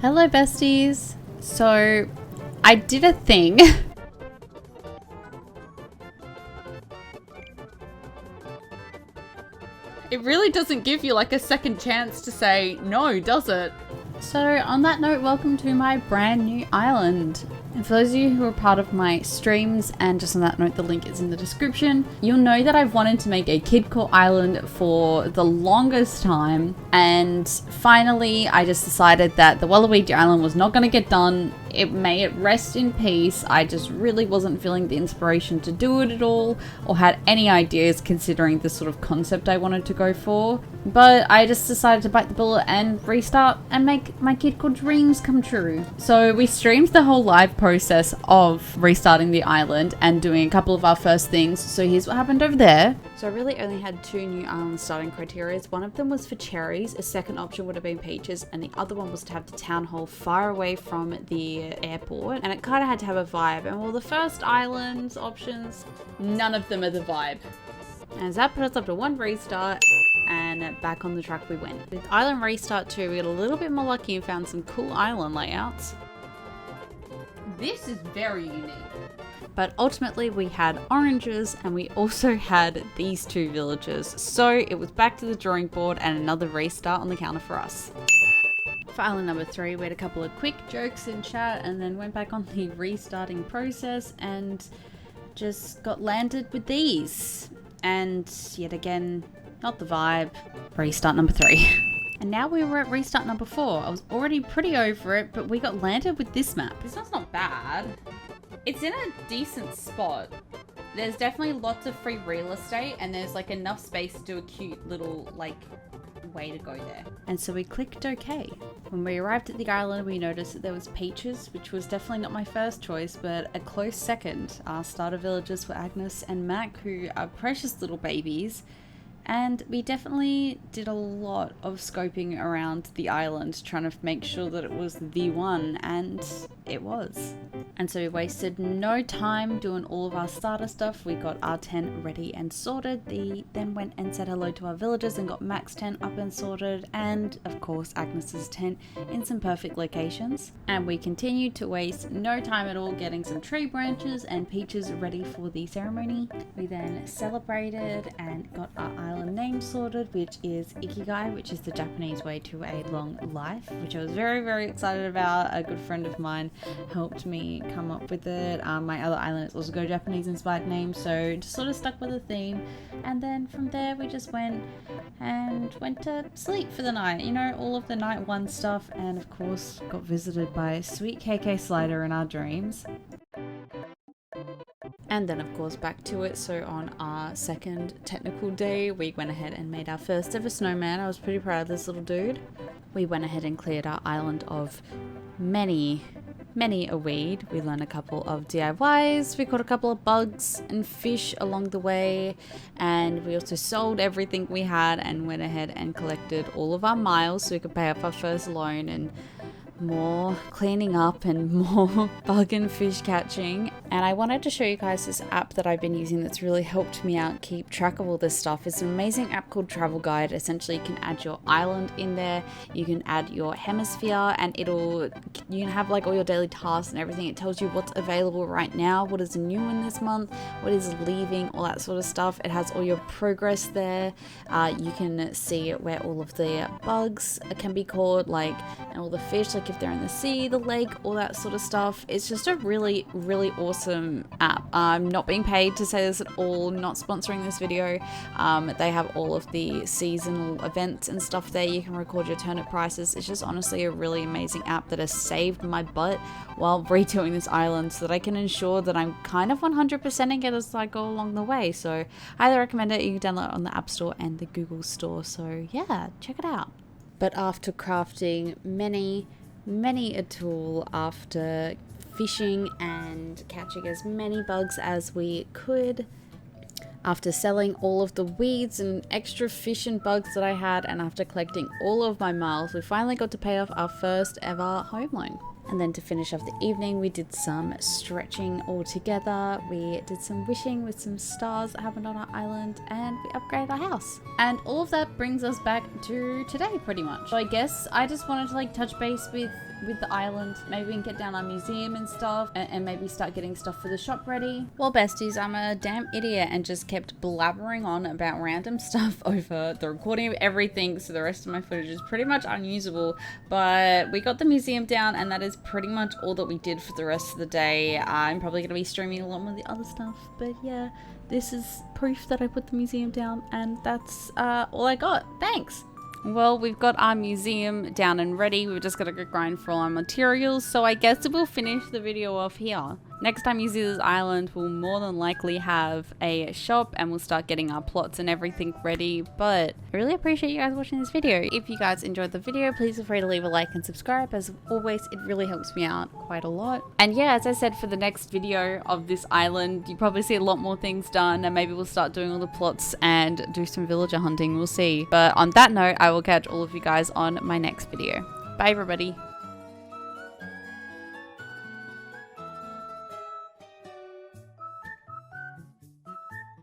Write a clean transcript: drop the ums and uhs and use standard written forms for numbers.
Hello besties! So, I did a thing. It really doesn't give you like a second chance to say no, does it? So on that note, welcome to my brand new island. And for those of you who are part of my streams, and just on that note, the link is in the description, you'll know that I've wanted to make a Kidcore island for the longest time. And finally, I just decided that the Waluigi Island was not going to get done. May it rest in peace. I just really wasn't feeling the inspiration to do it at all, or had any ideas considering the sort of concept I wanted to go for. But I just decided to bite the bullet and restart and make my Kidcore dreams come true. So we streamed the whole live process of restarting the island and doing a couple of our first things. So here's what happened over there. So I really only had two new island starting criteria. One of them was for cherries, a second option would have been peaches, and the other one was to have the town hall far away from the airport, and it kind of had to have a vibe. And well, the first island's options, none of them are the vibe. And that put us up to one restart, and back on the track we went. With Island Restart 2, we got a little bit more lucky and found some cool island layouts. This is very unique. But ultimately we had oranges, and we also had these two villages. So it was back to the drawing board and another restart on the counter for us. For island number 3, we had a couple of quick jokes in chat and then went back on the restarting process and just got landed with these. And yet again, not the vibe. Restart number 3. And now we were at restart number 4. I was already pretty over it, but we got landed with this map. This one's not bad. It's in a decent spot. There's definitely lots of free real estate, and there's like enough space to do a cute little like way to go there. And so we clicked OK. When we arrived at the island, we noticed that there was peaches, which was definitely not my first choice, but a close second. Our starter villagers were Agnes and Mac, who are precious little babies. And we definitely did a lot of scoping around the island, trying to make sure that it was the one, and it was. And so we wasted no time doing all of our starter stuff. We got our tent ready and sorted. Then went and said hello to our villagers and got Mac's tent up and sorted, and of course Agnes's tent in some perfect locations. And we continued to waste no time at all getting some tree branches and peaches ready for the ceremony. We then celebrated and got our island name sorted, which is Ikigai, which is the Japanese way to a long life, which I was very, very excited about. A good friend of mine helped me come up with it. My other island is also got a Japanese inspired name, so just sort of stuck with the theme. And then from there we just went to sleep for the night, you know, all of the night one stuff, and of course got visited by sweet KK Slider in our dreams. And then of course back to it. So on our second technical day, we went ahead and made our first ever snowman. I was pretty proud of this little dude. We went ahead and cleared our island of many a weed. We learned a couple of DIYs, we caught a couple of bugs and fish along the way, and we also sold everything we had and went ahead and collected all of our miles so we could pay off our first loan, and more cleaning up and more bug and fish catching. And I wanted to show you guys this app that I've been using that's really helped me out keep track of all this stuff. It's an amazing app called Travel Guide. Essentially you can add your island in there, you can add your hemisphere, and you can have like all your daily tasks and everything. It tells you what's available right now, what is new in this month, what is leaving, all that sort of stuff. It has all your progress there. You can see where all of the bugs can be caught, like, and all the fish, like if they're in the sea, the lake, all that sort of stuff. It's just a really, really awesome app. I'm not being paid to say this at all, not sponsoring this video. They have all of the seasonal events and stuff there. You can record your turnip prices. It's just honestly a really amazing app that has saved my butt while redoing this island, so that I can ensure that I'm kind of 100%ing it as I go along the way. So I highly recommend it. You can download it on the App Store and the Google Store. So yeah, check it out. But after crafting many a tool, after fishing and catching as many bugs as we could, after selling all of the weeds and extra fish and bugs that I had, and after collecting all of my miles, we finally got to pay off our first ever home loan. And then to finish off the evening, we did some stretching all together. We did some wishing with some stars that happened on our island, and we upgraded our house. And all of that brings us back to today pretty much. So I guess I just wanted to like touch base with the island. Maybe we can get down our museum and stuff, and maybe start getting stuff for the shop ready. Well, besties, I'm a damn idiot and just kept blabbering on about random stuff over the recording of everything, so the rest of my footage is pretty much unusable. But we got the museum down, and that is pretty much all that we did for the rest of the day. I'm probably going to be streaming a lot more of the other stuff, but yeah, this is proof that I put the museum down, and that's all I got. Thanks! Well, we've got our museum down and ready. We've just got to go grind for all our materials, so I guess we'll finish the video off here. Next time you see this island, we'll more than likely have a shop and we'll start getting our plots and everything ready. But I really appreciate you guys watching this video. If you guys enjoyed the video, please feel free to leave a like and subscribe. As always, it really helps me out quite a lot. And yeah, as I said, for the next video of this island, you probably see a lot more things done, and maybe we'll start doing all the plots and do some villager hunting. We'll see. But on that note, I will catch all of you guys on my next video. Bye, everybody.